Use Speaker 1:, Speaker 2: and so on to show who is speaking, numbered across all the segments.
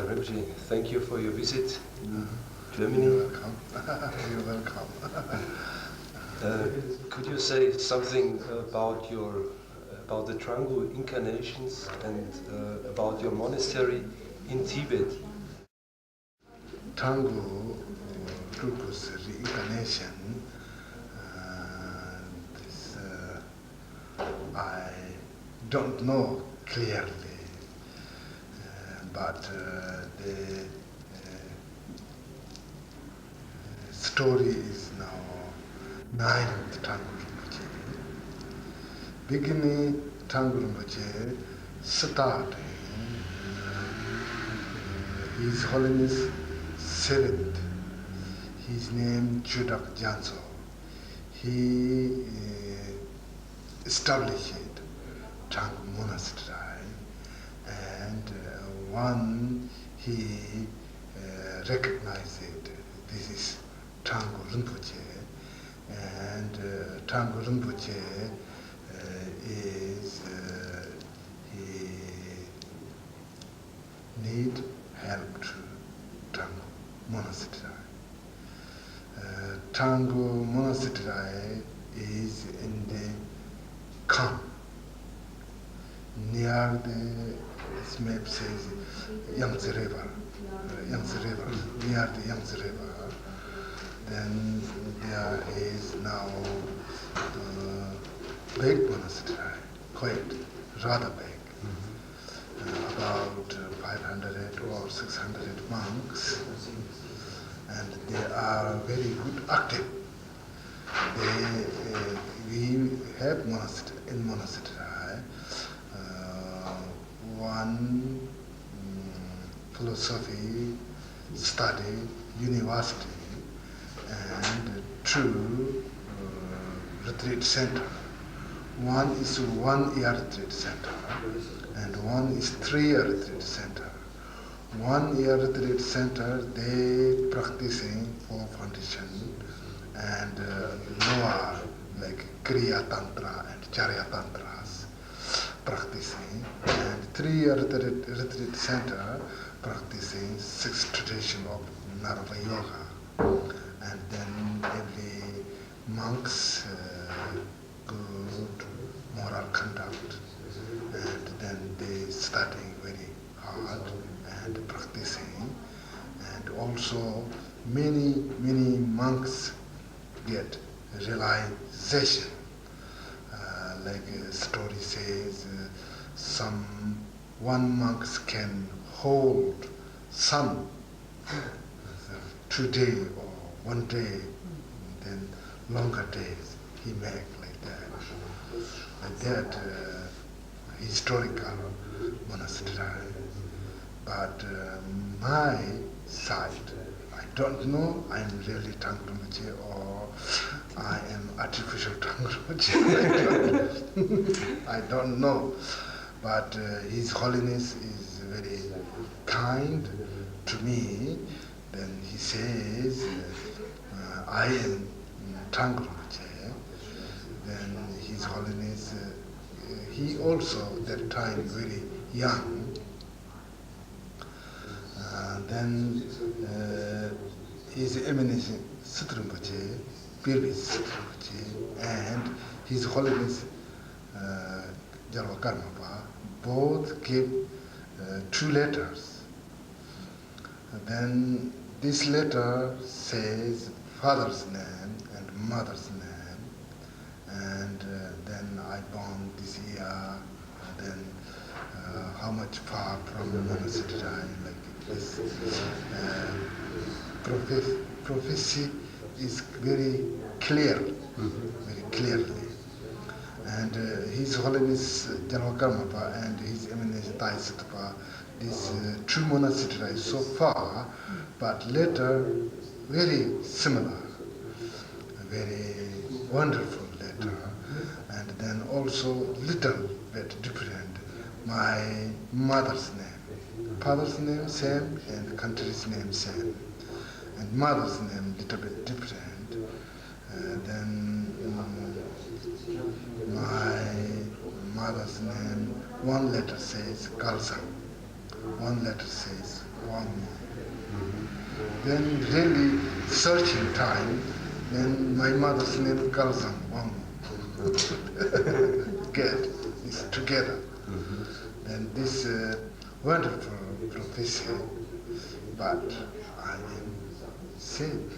Speaker 1: Rinpoche, thank you for your visit in Germany.
Speaker 2: You're welcome. You're welcome.
Speaker 1: Could you say something about the Thrangu incarnations and about your monastery in Tibet?
Speaker 2: Thrangu Tulku's reincarnation. I don't know clearly, but the story is now 9th Thrangu Rinpoche. Beginning Thrangu Rinpoche starting His Holiness 7th. His name Chudak Gyaltsap. He established Thrangu monastery, and one he recognized this is Thrangu Rinpoche, and Thrangu Rinpoche is he need help to Thrangu monastery. Thrangu monastery is in the Khan, near the map says Yangtze River, near the Yangtze River. Then there is now the big monastery, quite rather big, about 500 or 600 monks, and they are very good active. We have monastery, one philosophy study university, and 2 retreat center. One is 1-year retreat center, and one is 3-year retreat center. 1-year retreat center, they practicing for foundation and lower, like Kriya Tantra and Charya Tantras practicing, and 3-year retreat center practicing 6 tradition of Narva Yoga, and then every monks good moral conduct, and then they studying very hard and practicing, and also many monks get realization. Like a story says, one monk can hold sun 2 days or 1 day, then longer days he make like that. And that historical monastery. But my side, I don't know I'm really Thrangu Rinpoche or I am artificial Thrangu Rinpoche. I don't know. But His Holiness is very kind to me. Then he says, I am Thrangu Rinpoche. Then His Holiness, he also that time very young. Then His Eminence Situ Rinpoche, previous Situ Rinpoche, and His Holiness Gyaltsap both gave 2 letters. Then this letter says father's name and mother's name, and then I born this year, then how much far from the monastery, like this. Prophecy is very clear, very clearly. And His Holiness Gyaltsap and His Eminence Thai Sitpa, these 2 monasteries so far, but later very similar, very wonderful letter, and then also little bit different. My mother's name, father's name same, and country's name same, and mother's name little bit different. Then my mother's name, one letter says Gyaltsap, one letter says one. Then really searching time, then my mother's name Galsam, one. Get it's together. And this wonderful professor, but I am same.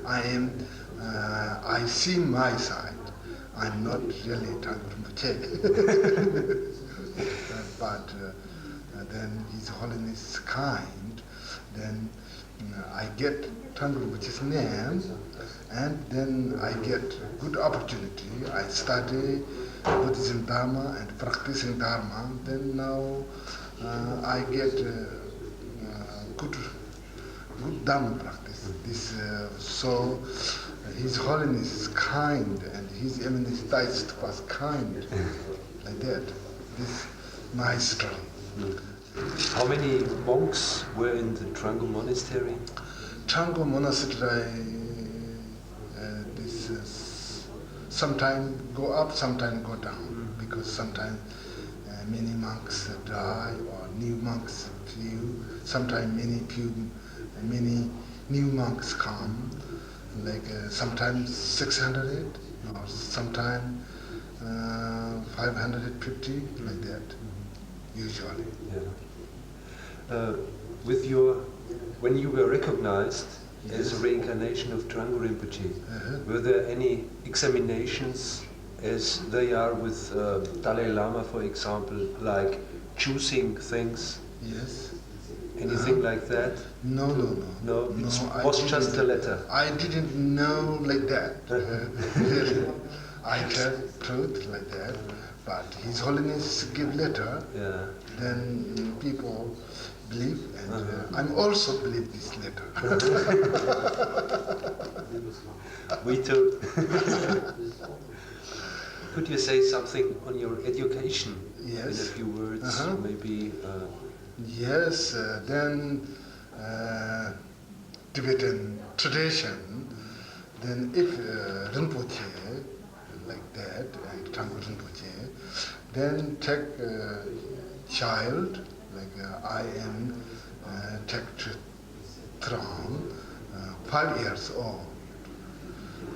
Speaker 2: I see my side. I'm not really Thrangu Rinpoche. But then His Holiness kind, then I get Thrangu Rinpoche's name, and then I get good opportunity. I study Buddhism Dharma and practicing Dharma. Then now I get good Dharma practice. This so His Holiness is kind, and His Eminence Taist was kind, like that. This my story.
Speaker 1: How many monks were in the Thrangu monastery?
Speaker 2: Thrangu monastery, this is sometime go up, sometime go down, because sometimes many monks die or new monks few. Sometimes many new monks come, like sometimes 600 or sometimes 550, like that. Usually.
Speaker 1: Yeah. When you were recognized as a reincarnation of Thrangu Rinpoche, were there any examinations as they are with Dalai Lama, for example, like choosing things?
Speaker 2: Yes.
Speaker 1: Anything like that?
Speaker 2: No.
Speaker 1: No, it was just a letter.
Speaker 2: I didn't know like that. Really. I tell truth like that. But His Holiness give letter, then people believe, and I'm also believe this letter.
Speaker 1: We too. Could you say something on your education?
Speaker 2: Yes.
Speaker 1: In a few words, maybe.
Speaker 2: Yes. Then Tibetan tradition. Then if Rinpoche like that, and Thrangu Rinpoche, then take child, like I am take Trong, 5 years old.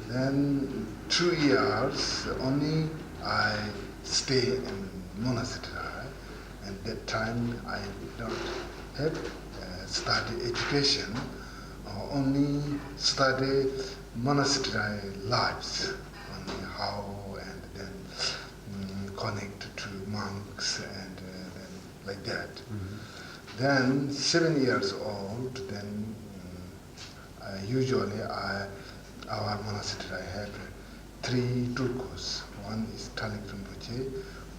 Speaker 2: Then 2 years only I stay in monastery, and that time I don't have study education, only study monastery lives. How and then connect to monks and then like that. Then 7 years old, then usually our monastery have 3 Tulkus. One is Talik Rinpoche,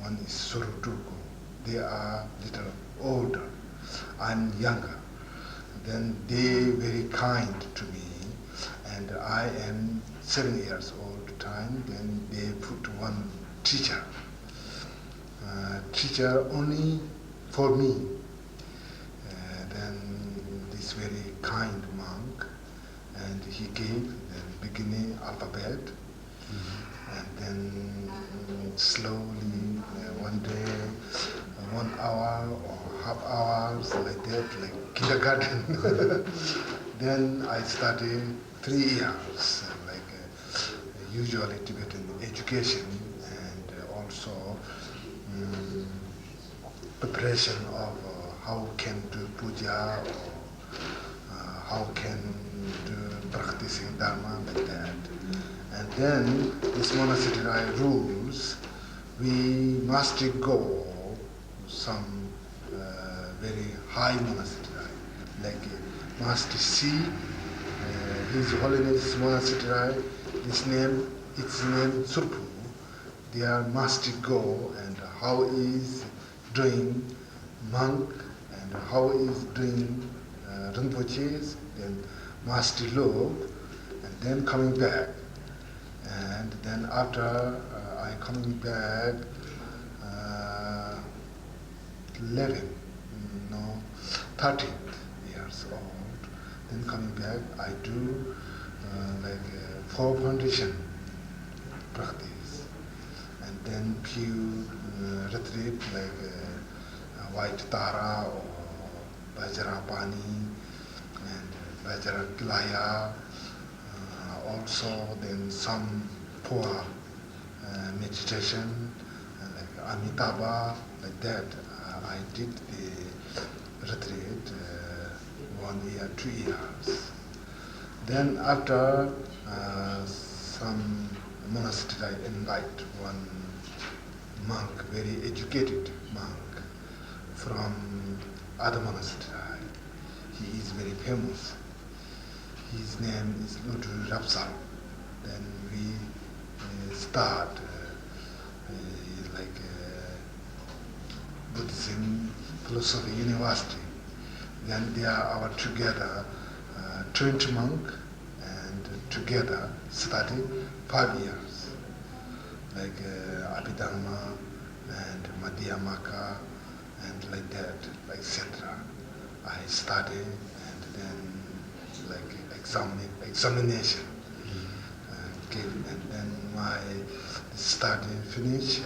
Speaker 2: one is Suru Tulku. They are little older. I'm younger. Then they very kind to me, and I am 7 years old time. Then they put one teacher. Teacher only for me. Then this very kind monk, and he gave the beginning alphabet, and then slowly one day, 1 hour or half hours like that, like kindergarten. Then I studied 3 years, like usually Tibetan education, and also preparation of how can do puja, or how can do practicing Dharma, like that. And then this monastery rules, we must go some very high monastery, like must see His Holiness monastery. Its name Supu. There must go, and how is doing monk, and how is doing Rinpoches, then must look, and then coming back. And then after I coming back, 13 years old, then coming back, I do like 4 foundation practice, and then few retreat like white Tara or Vajrapani and Vajraglaya. Also then some poor meditation like Amitabha, like that. I did the retreat 1 year, 2 years. Then after some monastery, I invite one monk, very educated monk from other monastery. He is very famous. His name is Gyaltsap. Then we start like Buddhism Philosophy University. Then they are our together 20 monk and together study 5 years. Like Abhidharma and Madhyamaka and like that, like etc. I study and then like examination and then my study finish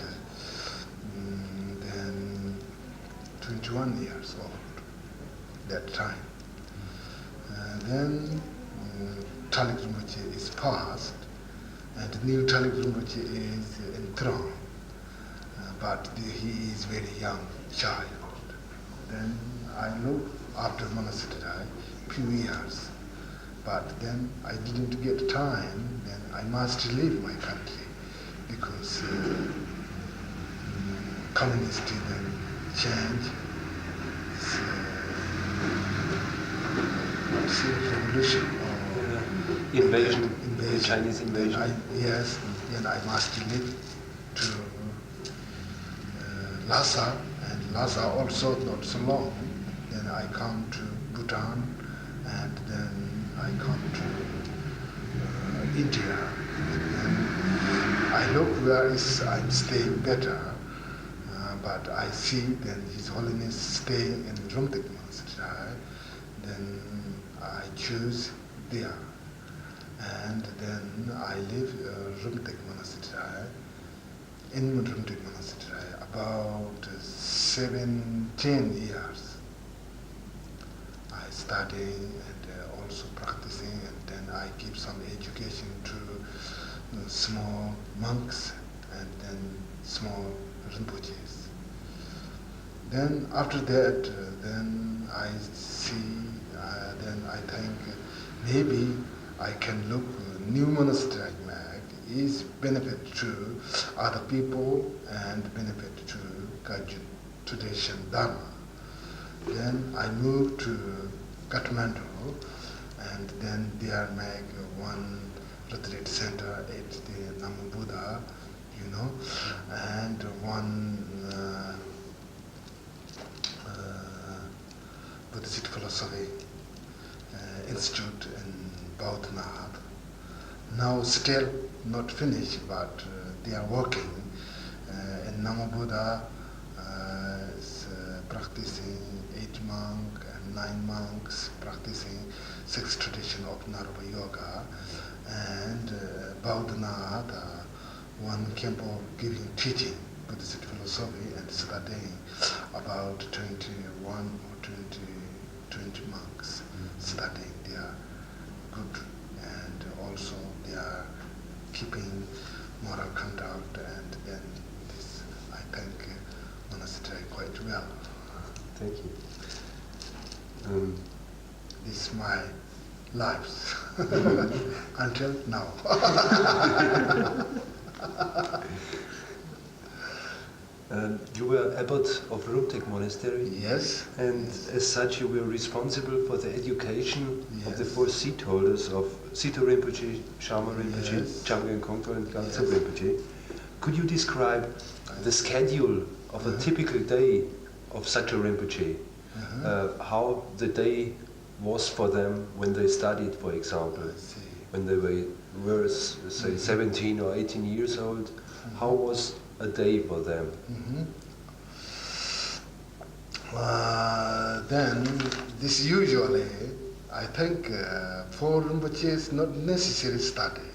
Speaker 2: then 21 years old that time. Then Talik Rinpoche is passed and new Talik Rinpoche is enthroned, but he is very young child. Then I look after monastery few years, but then I didn't get time. Then I must leave my country because communist then change. Revolution or
Speaker 1: invasion, the Chinese invasion.
Speaker 2: Then I must leave to Lhasa, and Lhasa also not so long. Then I come to Bhutan, and then I come to India. And then I look where I'm staying better, but I see then His Holiness stay in Rumtek Monastery. Then I choose there, and then I live Rumtek Monastery, in Rumtek Monastery, about 17 years. I study and also practicing, and then I give some education to small monks and then small Rinpoches. Then after that, then I see, then I think maybe I can look new monastery mag is benefit to other people and benefit to Kagyu tradition DHARMA. Then I moved to Kathmandu, and then there make one retreat center at the Namu Buddha, and one Buddhist philosophy institute in Baudhanath. Now still not finished, but they are working. In Namu Buddha is practicing 8 monks and 9 monks, practicing 6 tradition of Narva Yoga, and Baudhanath, one Khenpo giving teaching Buddhist philosophy and studying about 21 or 20 monks studying. They are good, and also they are keeping moral conduct, and then this, I think, monastery quite well.
Speaker 1: Thank you.
Speaker 2: This is my life until now.
Speaker 1: You were abbot of Rumtek Monastery.
Speaker 2: Yes.
Speaker 1: And as such, you were responsible for the education of the
Speaker 2: Yes.
Speaker 1: 4 seat holders of Situ Rinpoche, Shamar Rinpoche,
Speaker 2: Yes.
Speaker 1: Jamgön, Kongtul, and Gyaltsap
Speaker 2: Yes.
Speaker 1: Rinpoche. Could you describe the schedule of a typical day of such a Rinpoche? How the day was for them when they studied, for example, when they were say 17 or 18 years old? How was a day for them?
Speaker 2: Then this usually, I think, for Rinpoches not necessary study,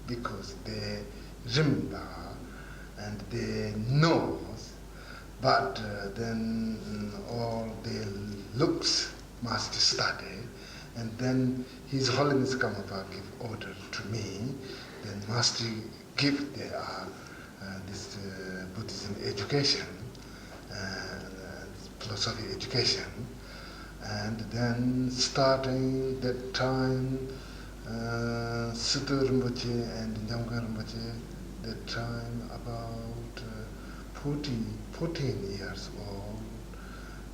Speaker 2: because they remember and they know, but then looks must study, and then His Holiness Karmapa give order to me, then must give this Buddhism education, philosophy education, and then starting that time, Situ Rinpoche and Jamgön Rinpoche, that time about 14 years old,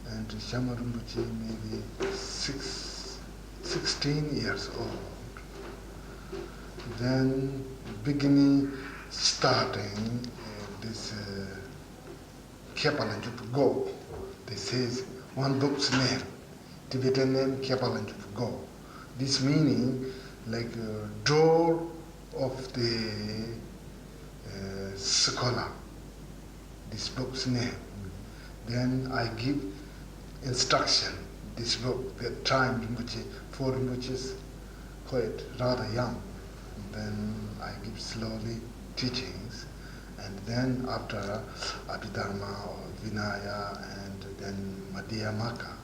Speaker 2: and Shamar Rinpoche maybe 16 years old. Then starting this Khepalanjup Go. This is one book's name, Tibetan name Khepalanjup Go. This meaning like door of the scholar, this book's name. Then I give instruction, this book, that time Rinpoche, 4 Rinpoches, quite rather young. Then I give slowly teachings, and then after Abhidharma or Vinaya, and then Madhyamaka,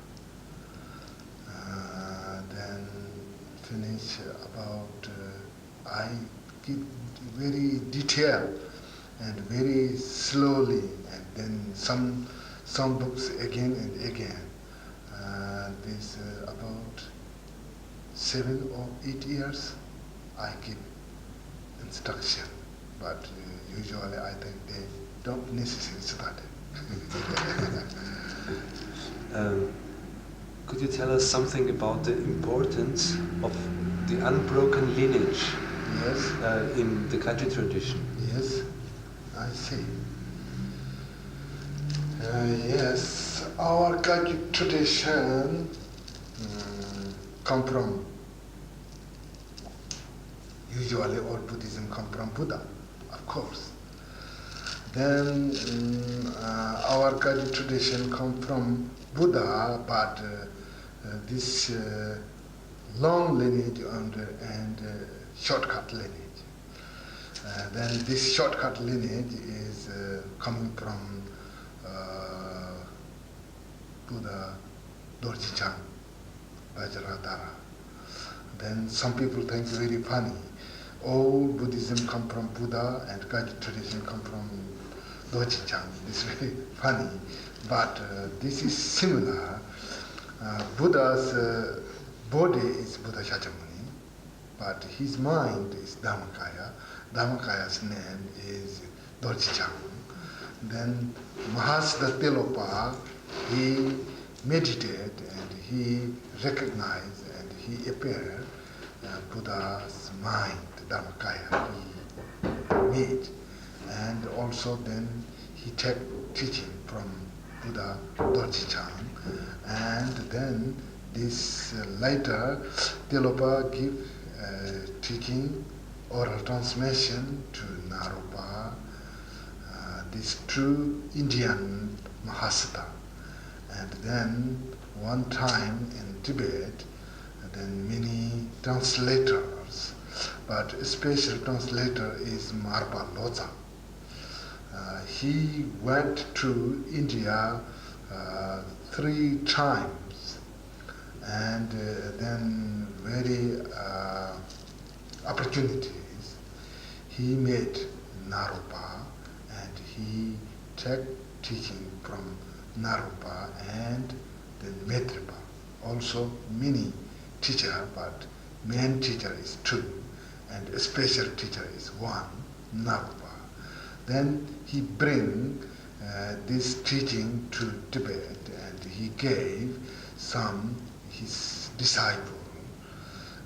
Speaker 2: then finish about, I give very detailed and very slowly, and then some books again and again. This about 7 or 8 years I give instruction, but usually I think they don't necessarily study.
Speaker 1: Could you tell us something about the importance of the unbroken lineage?
Speaker 2: Yes.
Speaker 1: In the Kagyu tradition?
Speaker 2: Yes, I see. Yes, our Kagyu tradition come from, usually all Buddhism come from Buddha, of course. Then our Kagyu tradition come from Buddha, but this long lineage and shortcut lineage. Then this shortcut lineage is coming from Buddha Dorji-chan, Vajradhara. Then some people think very funny. All Buddhism come from Buddha and Kagyu tradition come from Dorji-chan. It's very funny, but this is similar. Buddha's body is Buddha Shakyamuni, but his mind is Dhammakaya. Dhammakaya's name is Dorji-chan. Then Mahasiddha Telopa, he meditated and he recognized and he appeared Buddha's mind, Dhammakaya, he made. And also then he took teaching from Buddha Dorji-chan. And then this later Telopa give teaching, oral transmission to Naropa, this true Indian Mahasiddha. And then one time in Tibet, then many translators, but a special translator is Marpa Loza. He went to India 3 times, and then very opportunities he met Naropa, and he took teaching from Naropa and then Metripa. Also many teacher, but main teacher is 2, and a special teacher is 1, Naropa. Then he bring this teaching to Tibet, and he gave some his disciple,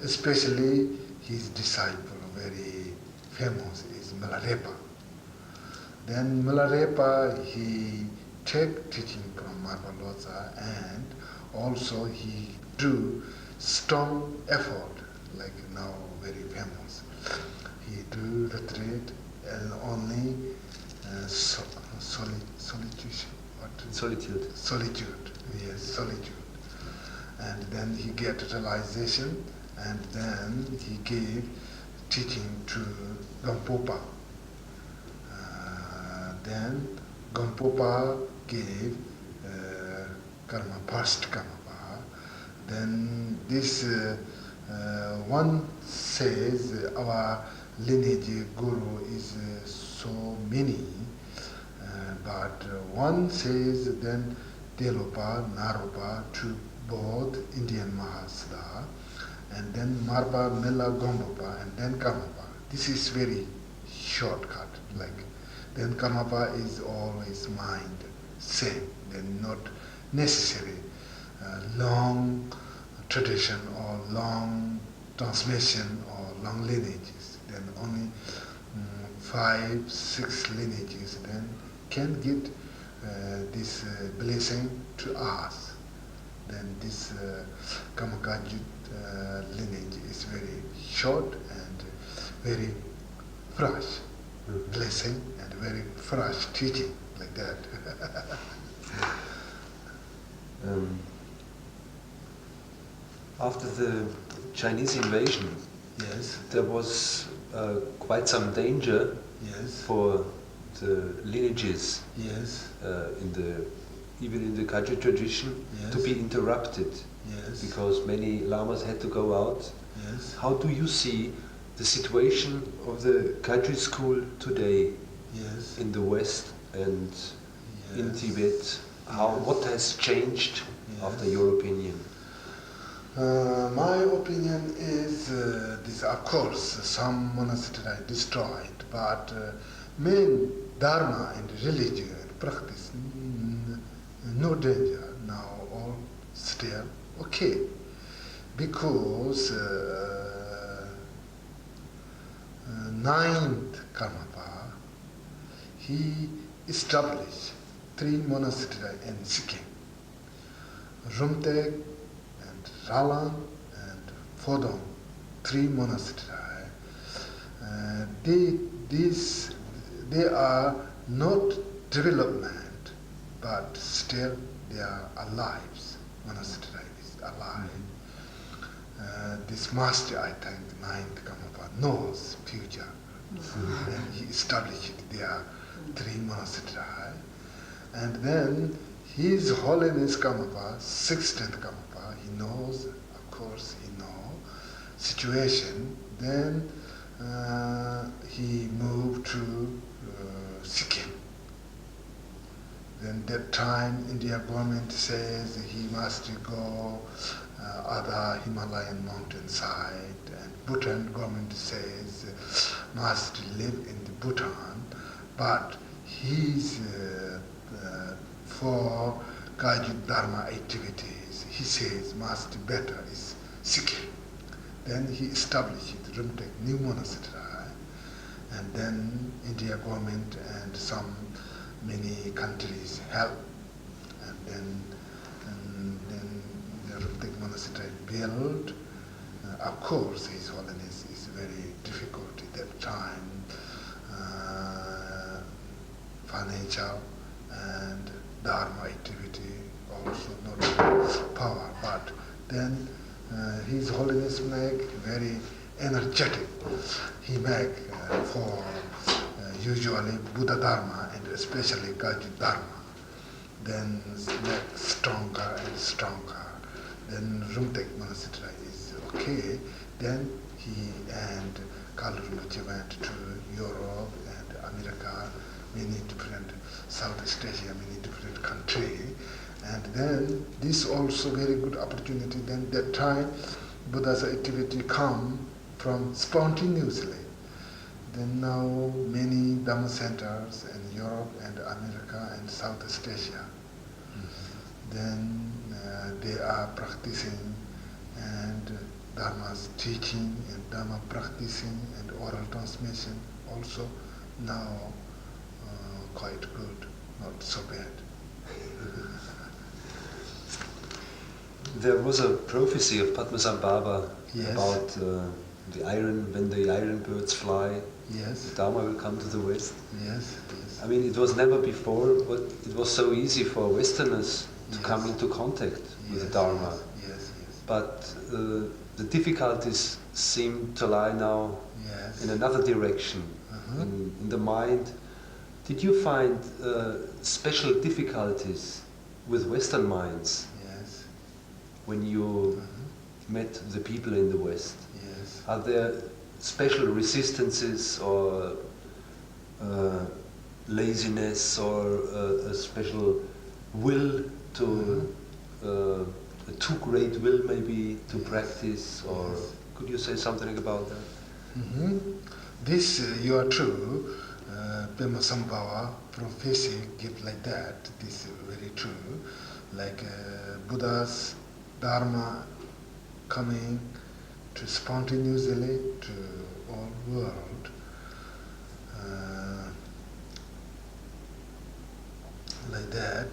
Speaker 2: especially his disciple, very famous, is Milarepa. Then Milarepa, he take teaching from Marpaloza, and also he do strong effort, like now very famous. He do retreat and only solitude, yes, solitude. And then he get realization, and then he gave teaching to Gampopa. Then Gampopa gave karma, first karma, Then this one says our lineage guru is so many, but one says then Telopa, Naropa, to both Indian Mahasiddha, and then Marpa, Mela, Gombopa, and then Karmapa. This is very shortcut, like then Karmapa is always mind, same, then not necessary long tradition or long transmission or long lineages. Then only 5, 6 lineages then can get this blessing to us. Then this Kamakaju lineage is very short and very fresh blessing and very fresh teaching, like that.
Speaker 1: After the Chinese invasion,
Speaker 2: Yes.
Speaker 1: there was quite some danger
Speaker 2: Yes.
Speaker 1: for the lineages
Speaker 2: Yes.
Speaker 1: even in the Kagyu tradition to
Speaker 2: Yes.
Speaker 1: be interrupted,
Speaker 2: Yes.
Speaker 1: because many lamas had to go out.
Speaker 2: Yes.
Speaker 1: How do you see the situation of the Kagyu school today
Speaker 2: Yes.
Speaker 1: in the West and in
Speaker 2: Yes.
Speaker 1: Tibet? What has changed after
Speaker 2: Yes.
Speaker 1: your opinion?
Speaker 2: My opinion is this, of course, some monasteries are destroyed, but main dharma and religion and practice, no danger now, all still okay. Because ninth Karmapa, he established 3 monasteries in Sikkim, Rumtek, Ralang and Phodong, 3 monasteries. They are not development, but still they are alive. Monastery is alive. This master, I think, ninth Karmapa, knows future. And he established there 3 monasteries. And then His Holiness Karmapa, 16th Karmapa, he knows, of course, he knows situation. Then he moved to Sikkim. Then that time, India government says he must go other Himalayan mountainside, and Bhutan government says must live in the Bhutan, but he's for Kagyu Dharma activities, he says must better is Sikkim. Then he established Rumtek new monastery, and then India government and many countries help, and then the Rumtek monastery built. Of course, His Holiness is very difficult at that time, financial and Dharma activity, also not power, but then His Holiness make very energetic. He make for usually Buddha Dharma and especially Kagyu Dharma. Then make stronger and stronger. Then Rumtek monastery is okay. Then he and Kalu Rinpoche went to Europe and America, many different Southeast Asia, many different countries. And then this also very good opportunity. Then that time Buddha's activity come from spontaneously. Then now many Dhamma centers in Europe and America and Southeast Asia. Then they are practicing and Dharma's teaching and Dharma practicing and oral transmission also now quite good, not so bad.
Speaker 1: There was a prophecy of Padmasambhava
Speaker 2: Yes.
Speaker 1: about when the iron birds fly,
Speaker 2: Yes,
Speaker 1: the Dharma will come to the West.
Speaker 2: yes, yes.
Speaker 1: I mean, it was never before, but it was so easy for Westerners to
Speaker 2: Yes.
Speaker 1: come into contact with the
Speaker 2: Yes,
Speaker 1: Dharma.
Speaker 2: Yes, yes,
Speaker 1: But the difficulties seem to lie now
Speaker 2: yes.
Speaker 1: in another direction,
Speaker 2: Uh-huh.
Speaker 1: in the mind. Did you find special difficulties with Western minds?
Speaker 2: Yes.
Speaker 1: when you met the people in the West?
Speaker 2: Yes.
Speaker 1: Are there special resistances or laziness or a special will to a too great will maybe to practice, or could you say something about that?
Speaker 2: This you are true. Pema Sambhava prophecy give like that. This is very true. Like Buddha's Dharma coming to spontaneously to all world. Like that.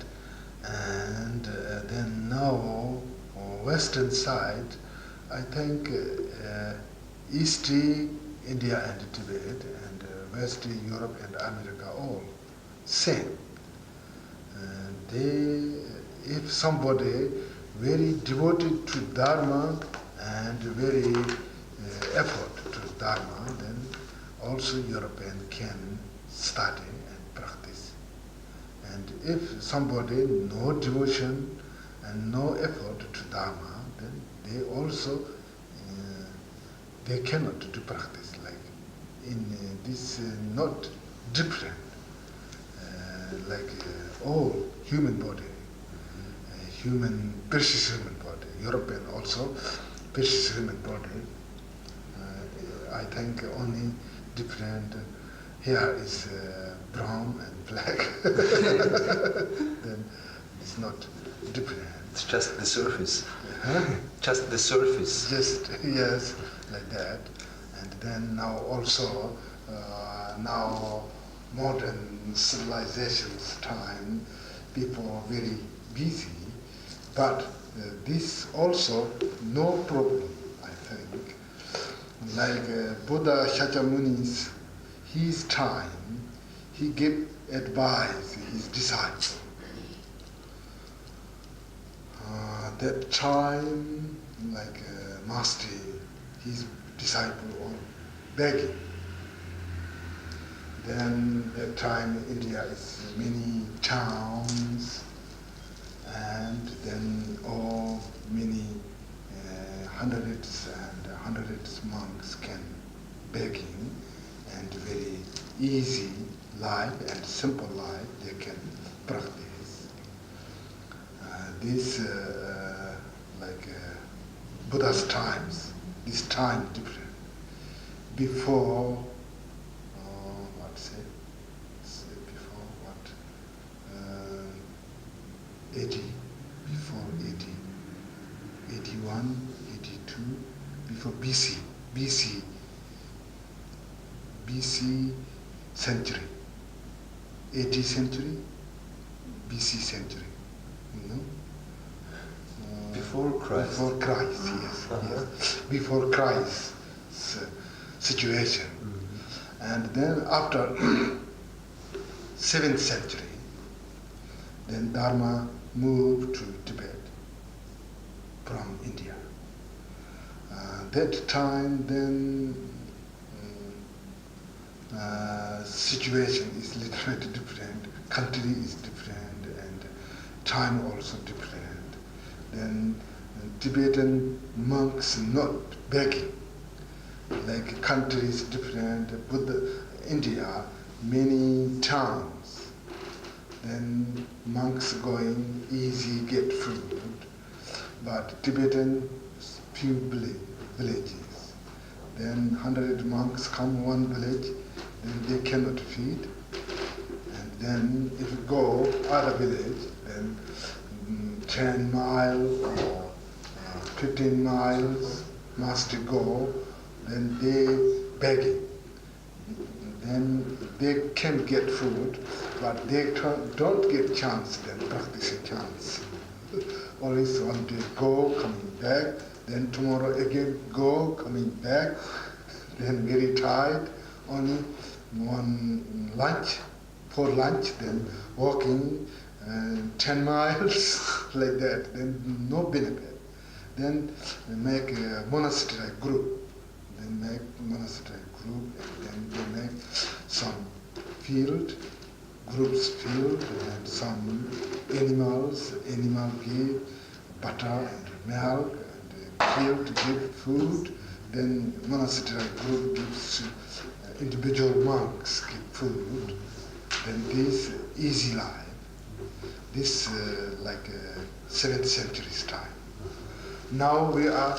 Speaker 2: And then now on western side, I think East India and Tibet and West Europe and America all same. If somebody very devoted to Dharma and very effort to Dharma, then also European can study and practice. And if somebody no devotion and no effort to Dharma, then they also they cannot do practice. Like in this not different. Like all human body, precious human body, European also precious human body. I think only different. Here is brown and black. Then it's not different.
Speaker 1: It's just the surface.
Speaker 2: Huh?
Speaker 1: Just the surface.
Speaker 2: Just yes, like that. And then now also now modern civilization's time, people are very busy, but this also no problem, I think. Like Buddha Shakyamuni's, his time, he gave advice his disciple. That time, like master, his disciple on begging. Then that time India is many towns, and then all many hundreds and hundreds monks can begging, and very easy life and simple life they can practice. This like Buddha's times, this time different. Before before what? 80, before 80, 81, 82, before BC century, 80th century, BC century, you know?
Speaker 1: Before Christ?
Speaker 2: Before Christ, yes, yes. Before Christ's situation. And then after 7th century, then Dharma moved to Tibet from India. That time then situation is little bit different, country is different, and time also different. Then Tibetan monks not begging, like countries different, Buddha, India, many towns. Then monks going easy get food, but Tibetan few villages. Then 100 monks come one village, then they cannot feed. And then if you go other village, then 10 miles or 15 miles must go, then they begging. Then they can get food, but they don't get chance, then practicing chance. Always one day go, coming back, then tomorrow again go, coming back, then very tired, only one lunch, for lunch, then walking 10 miles, like that, then no benefit. Then make a monastery group, and then they make some groups field, and some animal give butter and milk and field to give food. Then monastery group gives individual monks give food. Then this easy life. This like 7th century's time. Now we are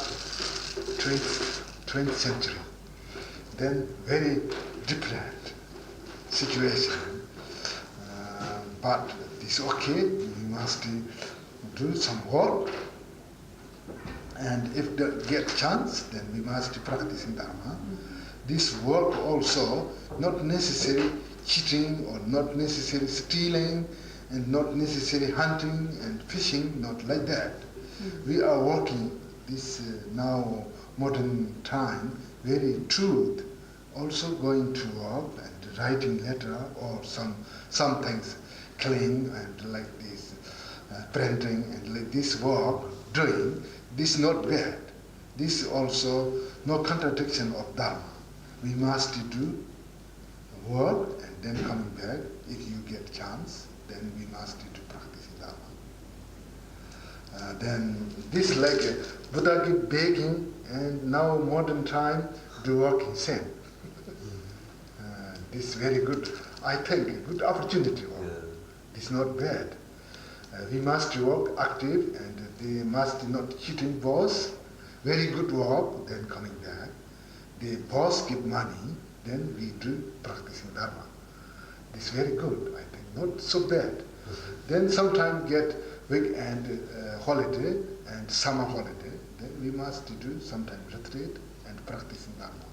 Speaker 2: 20th century. Then very different situation. But it's okay, we must do some work. And if they get chance, then we must practice in Dharma. This work also, not necessarily cheating or not necessarily stealing and not necessarily hunting and fishing, not like that. We are working this now modern time, very truth, also going to work and writing letter or some things clean and like this printing and like this work doing. This not bad. This also no contradiction of Dharma. We must do work and then coming back. If you get chance, then we must do practice in Dharma. Then this like Buddha give begging and now modern time do working same. This very good, I think, good opportunity. It's not bad. We must work active and they must not cheating boss. Very good work, then coming back. The boss give money, then we do practicing Dharma. It's very good, I think, not so bad. Then sometimes get weekend holiday and summer holiday, then we must do sometimes retreat and practicing Dharma.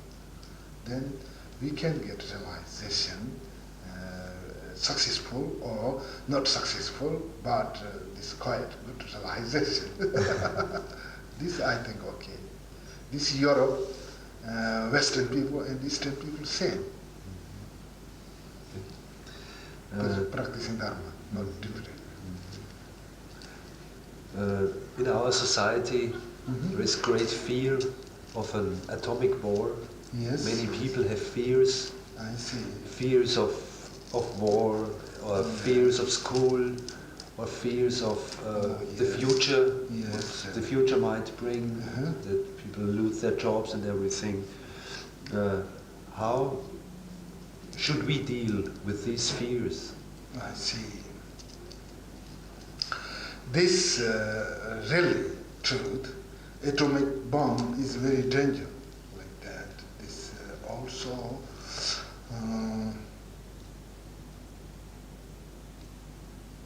Speaker 2: Then we can get realization, successful or not successful, but this quite good realization. This I think okay. This Europe, Western people and Eastern people same. Practicing Dharma, not different.
Speaker 1: In our society, there is great fear of an atomic war.
Speaker 2: Yes.
Speaker 1: Many people have fears.
Speaker 2: I see.
Speaker 1: Fears of war, or fears of school, or fears of the future.
Speaker 2: Yes.
Speaker 1: What the future might bring, that people lose their jobs and everything. How should we deal with these fears?
Speaker 2: I see. This really truth, atomic bomb is very dangerous like that. This also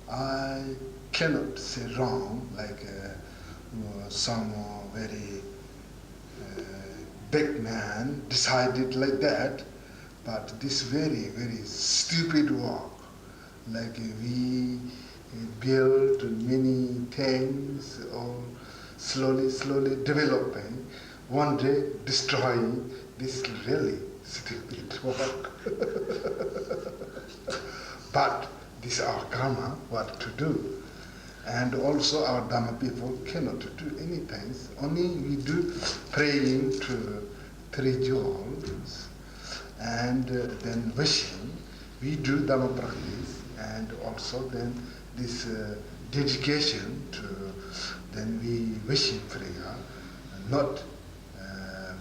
Speaker 2: I cannot say wrong, like some very big man decided like that, but this very, very stupid work, like we build many things, or slowly developing, one day destroying, this really stupid work. But this is our karma, what to do. And also our Dhamma people cannot do anything, only we do praying to 3 jewels, and then wishing, we do Dhamma practice, and also then this dedication to, then we wishing prayer, not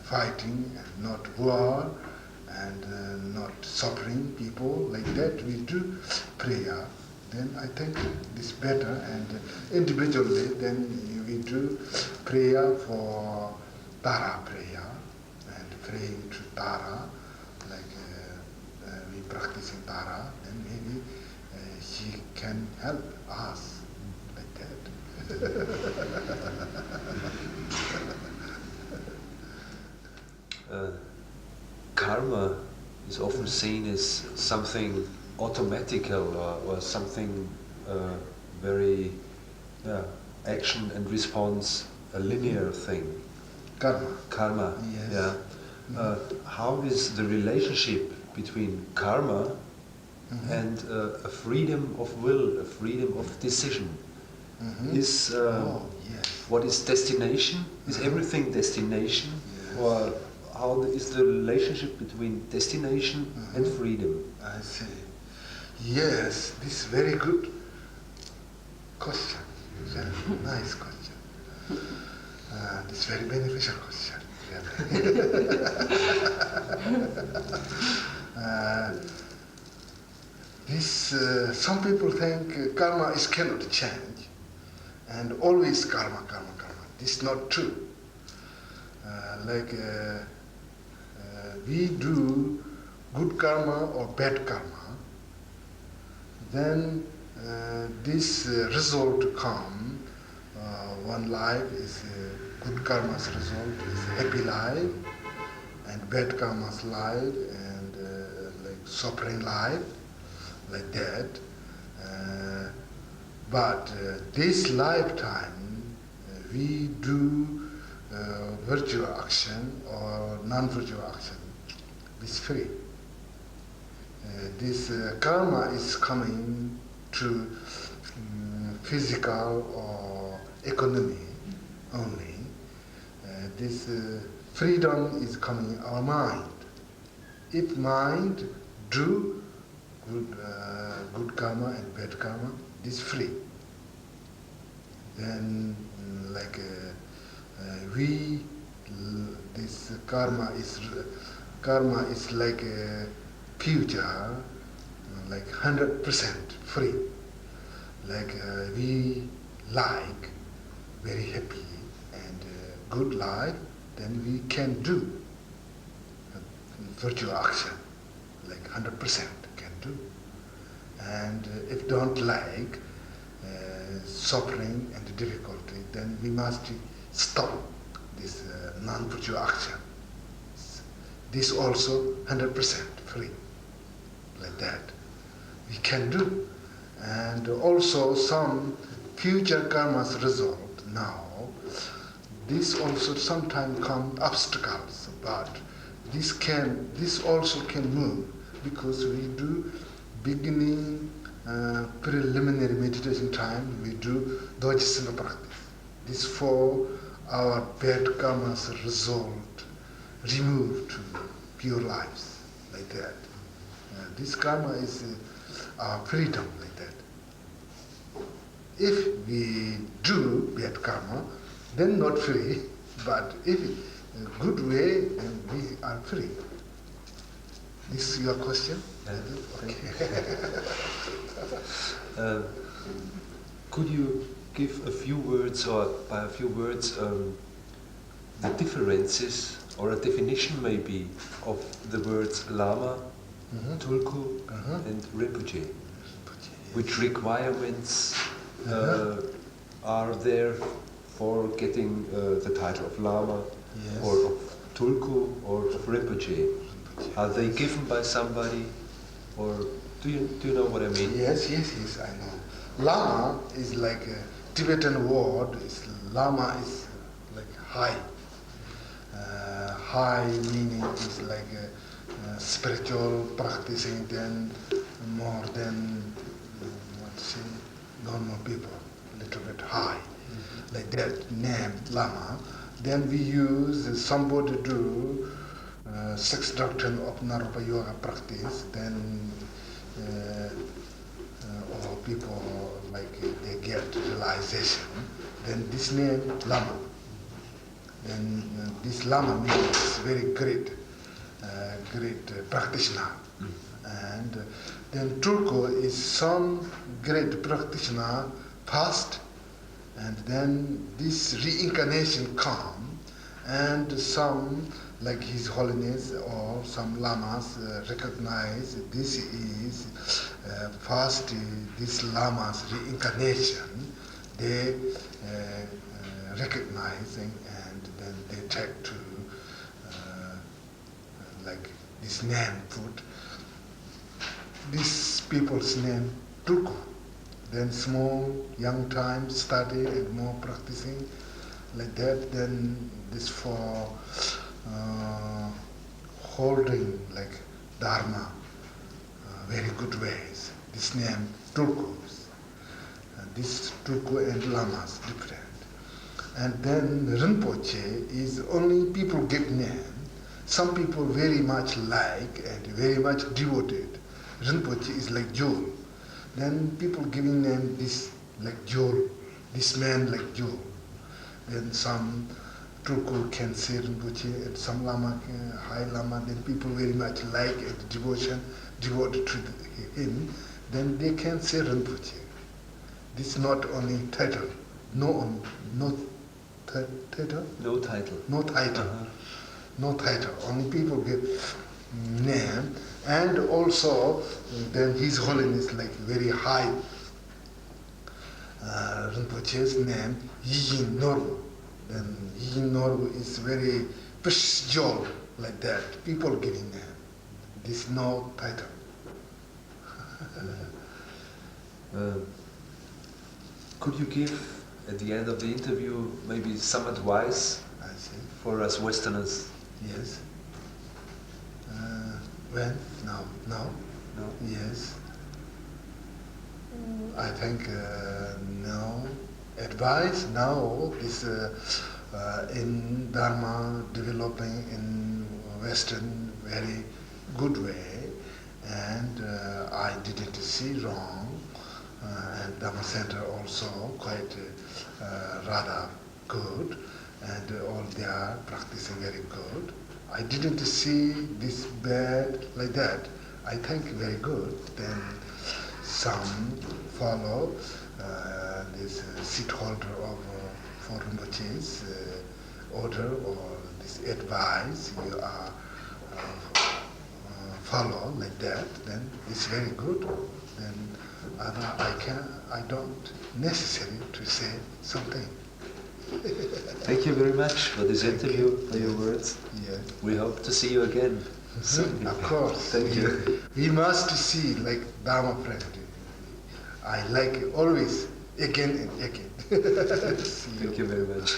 Speaker 2: fighting, and not war, and not suffering people, like that we do prayer. Then I think this better, and individually then we do prayer for Tara prayer, and praying to Tara, like we practicing Tara, then maybe she can help us, like that.
Speaker 1: Karma is often seen as something automatical, or something very action and response, a linear thing. Karma.
Speaker 2: Yes.
Speaker 1: Yeah. How is the relationship between karma and a freedom of will, a freedom of decision? Is what is destination? Is everything destination?
Speaker 2: Yes.
Speaker 1: Or how is the relationship between destination and freedom?
Speaker 2: I see. Yes, this is very good question. Very nice question. This is very beneficial question. Some people think karma is cannot change, and always karma, karma, karma. This is not true. We do good karma or bad karma, then this result come. One life is good karma's result is happy life, and bad karma's life and like suffering life, like that. But this lifetime we do virtual action or non-virtual action is free. This karma is coming to physical or economy only. This freedom is coming our mind. If mind do good karma and bad karma, this free. Then this karma is like a future, like 100% free. Like we like very happy and good life, then we can do virtual action, like 100% can do. And if don't like suffering and difficulty, then we must stop this non-virtual action. This also 100% free, like that we can do. And also some future karma's result now, this also sometimes come obstacles, but this also can move because we do beginning preliminary meditation time, we do Dojasana practice. This for our bad karma's result removed to pure lives, like that. This karma is our freedom, like that. If we do bad karma, then not free, but if a good way, then we are free. This is your question? Okay.
Speaker 1: Could you give a few words, or by a few words, the differences or a definition maybe of the words Lama, Tulku, and Rinpoche? Which requirements are there for getting the title of Lama, or of Tulku, or of Rinpoche? Are they given by somebody, or do you know what I mean?
Speaker 2: Yes, I know. Lama is like a Tibetan word. Lama is like high. High meaning is like a spiritual practicing than more than normal people, a little bit high. Like that name Lama. Then we use somebody do six doctrine of Naropa Yoga practice, then or people like they get realization, then this name Lama. Then this Lama means very great practitioner. And then Tulku is some great practitioner past, and then this reincarnation come, and some like His Holiness or some lamas recognize this is first this lama's reincarnation. They recognizing, and then they take to like this name put this people's name Tulku. Then small young time study and more practicing like that. Then this for holding like DHARMA very good ways. This name Tulku. This Tulku and Lamas different. And then Rinpoche is only people give name. Some people very much like and very much devoted. Rinpoche is like jewel. Then people giving name this like jewel, this man like jewel. Then some Tulku Khenchen Rinpoche and some Lama, High Lama, then people very much like and devoted to him, then they can say Rinpoche. This is not only title, no title?
Speaker 1: No title.
Speaker 2: No title. No title. Only people get name, and also then His Holiness like very high Rinpoche's name Yijin Norbu. Then Yijin Norbu is very prestigious like that. People giving name. This no title.
Speaker 1: Could you give at the end of the interview maybe some advice
Speaker 2: I see.
Speaker 1: for us Westerners?
Speaker 2: Yes. When? Now?
Speaker 1: No?
Speaker 2: Yes. I think no advice now is in Dharma developing in Western very good way, and I didn't see wrong, and Dharma Center also quite rather good, and all they are practicing very good. I didn't see this bad like that. I think very good. Then some follow this seat holder of for Rinpoche's order or this advice you are follow like that. Then it's very good. Then I don't necessary to say something.
Speaker 1: Thank you very much for this interview, for your words.
Speaker 2: Yes.
Speaker 1: We hope to see you again soon.
Speaker 2: Of course.
Speaker 1: Thank you.
Speaker 2: We must see like Dharma friend. I like it always, again and again. See you.
Speaker 1: Thank you very much.